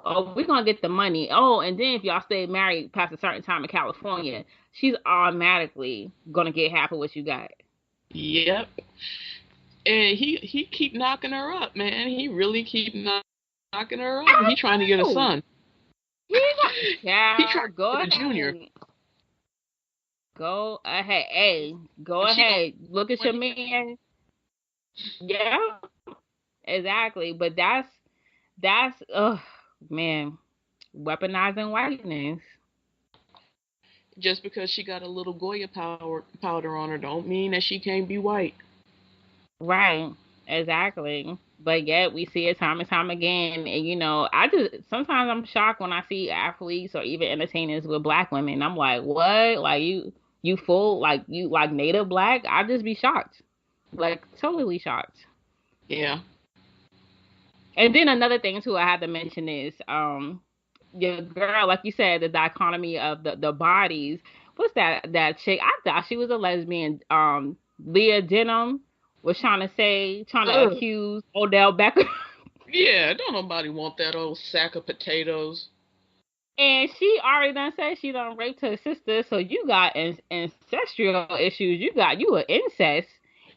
Oh, we're going to get the money. Oh, and then if y'all stay married past a certain time in California, she's automatically going to get half of what you got. Yep. And he keep knocking her up, man. He really keep knocking her up. He trying to get a son. He He trying go to get a ahead. junior. Go ahead. Hey, go She ahead. Look at your man. Yeah, exactly. But that's man, weaponizing whiteness. just because she got a little Goya powder on her don't mean that she can't be white. Right. Exactly. But yet we see it time and time again. And I just sometimes I'm shocked when I see athletes or even entertainers with black women. I'm like, what? Like you full like you like native black? I just be shocked. Like totally shocked. Yeah. And then another thing too I had to mention is your girl, like you said, the dichotomy of the bodies. What's that chick? I thought she was a lesbian. Leah Denham was trying to Ugh. accuse Odell Beckham. Yeah, don't nobody want that old sack of potatoes. And she already done said she done raped her sister, so you got ancestral issues. You are incest,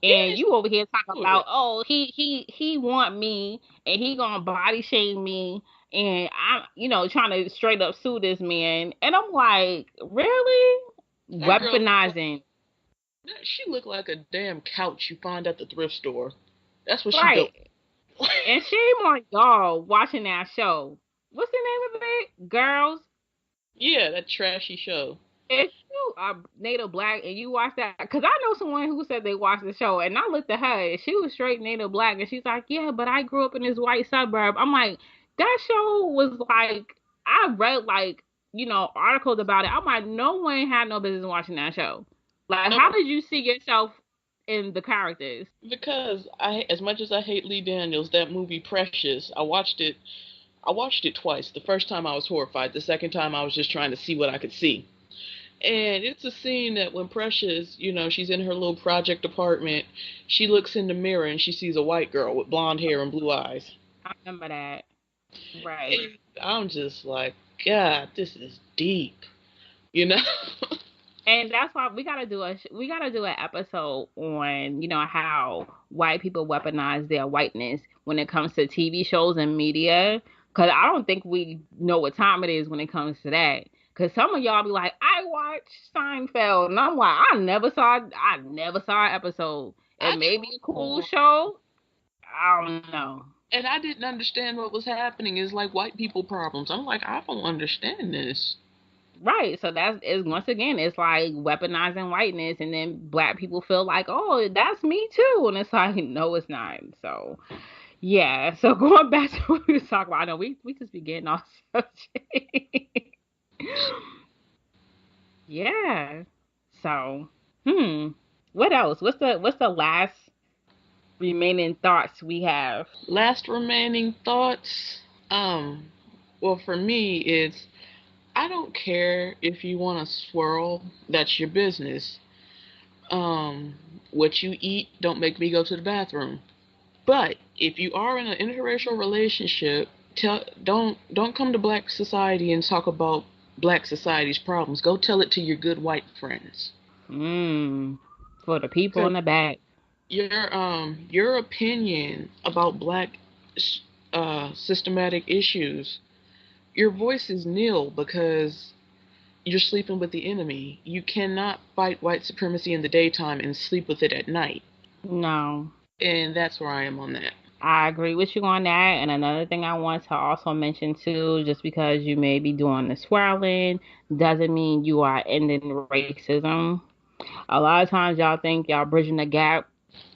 and Yes, you over here talking do about it. he want me and he gonna body shame me, and I'm trying to straight up sue this man, and I'm like, really That girl, weaponizing, she looked like a damn couch you find at the thrift store. That's what she built. right? And shame on y'all watching that show. What's the name of it? Girls. Yeah, that trashy show. If you are native black and you watch that, because I know someone who said they watched the show, and I looked at her, and she was straight native black, and she's like, "Yeah, but I grew up in this white suburb." I'm like, that show was like, I read like articles about it. I'm like, no one had no business watching that show. Like, No, how did you see yourself in the characters? because as much as I hate Lee Daniels, that movie Precious, I watched it. I watched it twice. The first time I was horrified. The second time I was just trying to see what I could see. And it's a scene that when Precious, she's in her little project apartment, she looks in the mirror and she sees a white girl with blonde hair and blue eyes. I remember that, right? And I'm just like, God, this is deep, you know? And that's why we gotta do an episode on how white people weaponize their whiteness when it comes to TV shows and media. Cause I don't think we know what time it is when it comes to that. Cause some of y'all be like, I watched Seinfeld, and I'm like, I never saw an episode. It I may be a cool show. I don't know. and I didn't understand what was happening. It's like white people problems. I'm like, I don't understand this. Right. So that's is once again, it's like weaponizing whiteness, and then black people feel like, oh, that's me too. And it's like, no, it's not. So yeah. So going back to what we was talking about, I know we just be getting off subject. Yeah. So what else? What's the last remaining thoughts we have? Last remaining thoughts. Well, for me, it's I don't care if you want to swirl. That's your business. Um, what you eat, don't make me go to the bathroom. But if you are in an interracial relationship, don't come to Black society and talk about Black society's problems. Go tell it to your good white friends. Mm. For the people in Because the back. your opinion about black systematic issues, your voice is nil because you're sleeping with the enemy. You cannot fight white supremacy in the daytime and sleep with it at night. No. And that's where I am on that. I agree with you on that. And another thing I want to also mention too, just because you may be doing the swirling, doesn't mean you are ending racism. A lot of times y'all think y'all bridging the gap.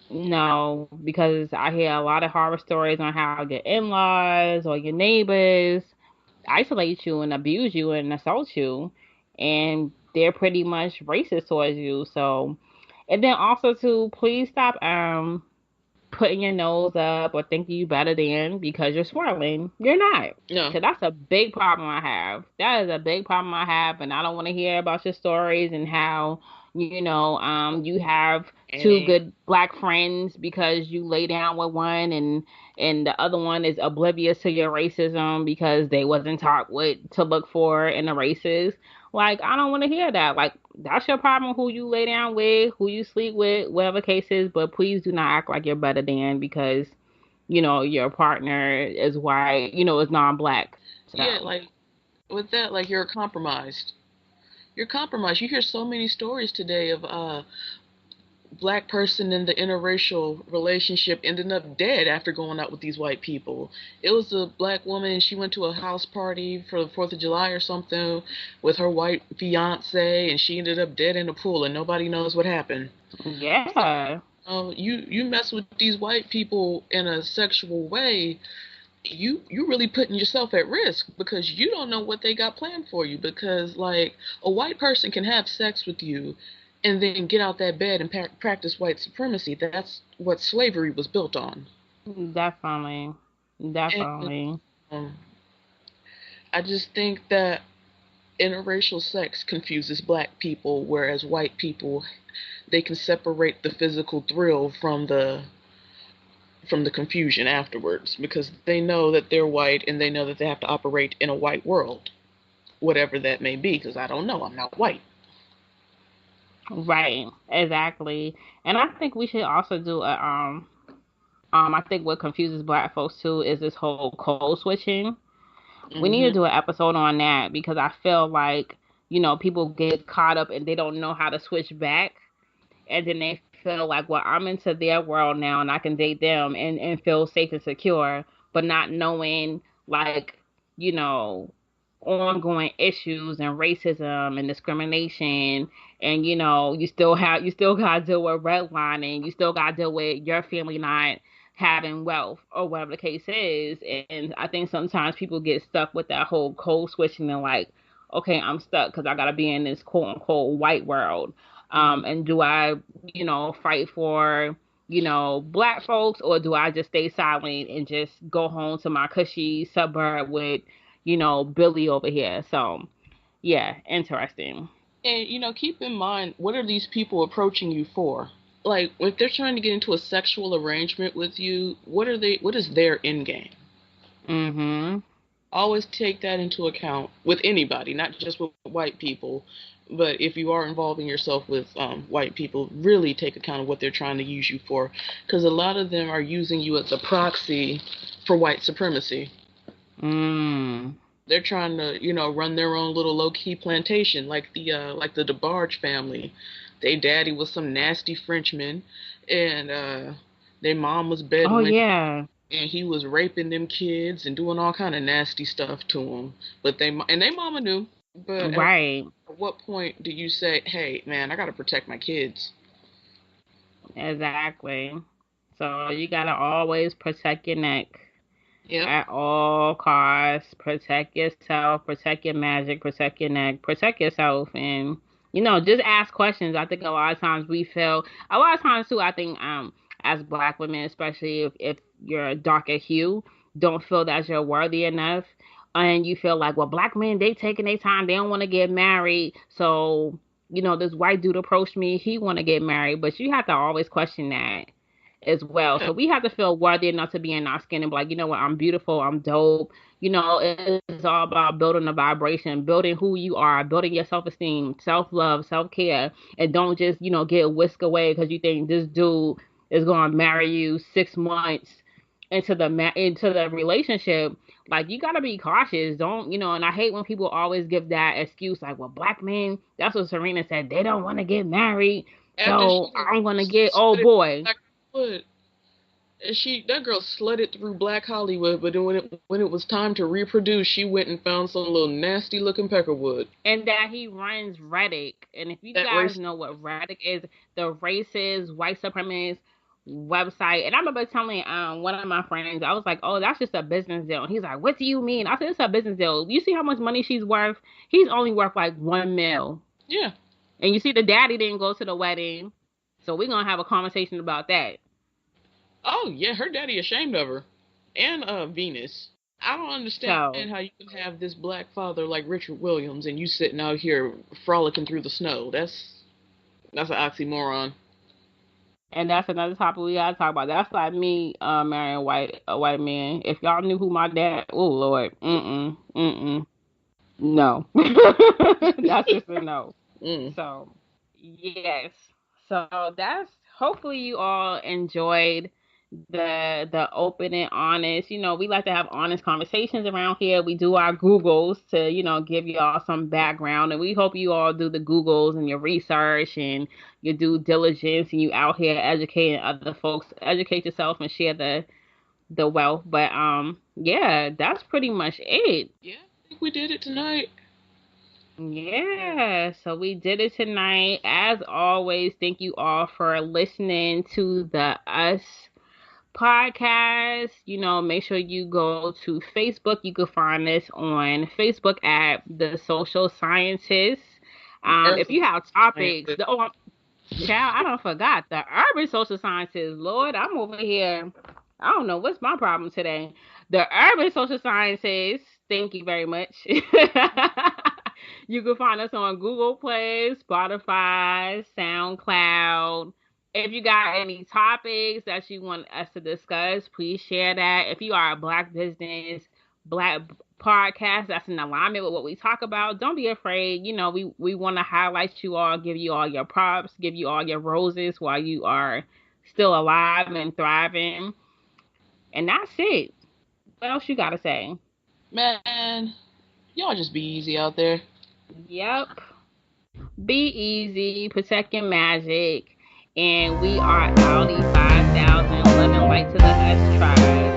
No, because I hear a lot of horror stories on how your in-laws or your neighbors isolate you and abuse you and assault you, and they're pretty much racist towards you. So, and then also to please stop putting your nose up or thinking you better than because you're swirling. You're not. No. Cause that's a big problem I have. That is a big problem I have, and I don't want to hear about your stories and how you have two And good black friends because you lay down with one and the other one is oblivious to your racism because they wasn't taught what to look for in the races. Like, I don't want to hear that. Like, that's your problem, who you lay down with, who you sleep with, whatever case is, but please do not act like you're better than because, your partner is white, is non-black. yeah, So, like with that, like you're compromised. You're compromised. You hear so many stories today of black person in the interracial relationship ending up dead after going out with these white people. It was a black woman. She went to a house party for the 4th of July or something with her white fiance, and she ended up dead in a pool, and nobody knows what happened. So, yeah, you mess with these white people in a sexual way, you really putting yourself at risk because you don't know what they got planned for you, because like a white person can have sex with you and then get out that bed and practice white supremacy. That's what slavery was built on. definitely. And Definitely. um, I just think that interracial sex confuses black people, whereas white people, they can separate the physical thrill from the confusion afterwards because they know that they're white and they know that they have to operate in a white world, whatever that may be, because I don't know, I'm not white. Right. Exactly. And I think we should also do a I think what confuses black folks too is this whole code switching. We need to Hmm. do an episode on that because I feel like, people get caught up and they don't know how to switch back. And then they feel like, well, I'm into their world now and I can date them and feel safe and secure, but not knowing, like, you know, ongoing issues and racism and discrimination. And, you still got to deal with redlining. You still got to deal with your family not having wealth or whatever the case is. And I think sometimes people get stuck with that whole code switching and like, okay, I'm stuck because I got to be in this quote unquote white world. Hmm. And do I, fight for, black folks, or do I just stay silent and just go home to my cushy suburb with, Billy over here? So, yeah, interesting. And keep in mind, what are these people approaching you for? Like, if they're trying to get into a sexual arrangement with you, what is their end game? Mm-hmm. Always take that into account with anybody, not just with white people, but if you are involving yourself with white people, really take account of what they're trying to use you for, because a lot of them are using you as a proxy for white supremacy. Mm. They're trying to, run their own little low-key plantation, like the DeBarge family. They daddy was some nasty Frenchman, and their mom was Oh, bedouin, yeah. and he was raping them kids and doing all kind of nasty stuff to them. But they mama knew. But at Right. what point do you say, "Hey, man, I gotta protect my kids"? Exactly. So you gotta always protect your neck Yep. at all costs. Protect yourself, protect your magic, protect your neck, protect yourself, and just ask questions. I think a lot of times we feel a lot of times too. I think as black women, especially if you're a darker hue, don't feel that you're worthy enough, and you feel like, well, black men they taking their time, they don't want to get married, so this white dude approached me, he want to get married, but you have to always question that as well. Yeah. So we have to feel worthy enough to be in our skin and be like, you know what, I'm beautiful, I'm dope. You know, it's all about building a vibration, building who you are, building your self esteem, self love, self care, and don't just, you know, get whisked away because you think this dude is going to marry you 6 months into the relationship. Like, you gotta be cautious. Don't, you know, and I hate when people always give that excuse, like, well, black men, that's what Serena said, they don't want to get married, After so she I'm gonna get, oh slid boy. Black Hollywood, and that girl slutted through Black Hollywood, but then when it was time to reproduce, she went and found some little nasty looking peckerwood. And that he runs Reddit. And if you That guys race. know what Reddit is, the racist, white supremacist website. And I remember telling one of my friends, I was like, oh, that's just a business deal. And he's like, what do you mean? I said, it's a business deal. You see how much money she's worth? He's only worth like 1 mil. Yeah. And you see the daddy didn't go to the wedding. So we're gonna have a conversation about that. Oh yeah, her daddy ashamed of her, and Venus. I don't understand So, how you can have this black father like Richard Williams and you sitting out here frolicking through the snow. That's an oxymoron. and that's another topic we gotta talk about. That's like me marrying a white man. If y'all knew who my dad, oh Lord, no. That's just a no. Mm. So, yes. So that's, hopefully you all enjoyed the open and honest. You know, we like to have honest conversations around here. We do our Googles to, you know, give y'all some background, and we hope you all do the Googles and your research and your due diligence, and you out here educating other folks. Educate yourself and share the wealth. But yeah, that's pretty much it. Yeah, I think we did it tonight. Yeah, so we did it tonight. As always, thank you all for listening to the Us podcast. You know, make sure you go to Facebook. You can find us on Facebook at The Social Scientists. If you Earthly have topics, sciences. child, I don't forgot the Urban Social Sciences. Lord, I'm over here. I don't know what's my problem today. The Urban Social Sciences. Thank you very much. You can find us on Google Play, Spotify, SoundCloud. If you got any topics that you want us to discuss, please share that. If you are a black business, black podcast that's in alignment with what we talk about, don't be afraid. You know, we want to highlight you all, give you all your props, give you all your roses while you are still alive and thriving. And that's it. What else you got to say? Man, y'all just be easy out there. Yep. Be easy, protect your magic, and we are Audi 5000, living light to the us tribe.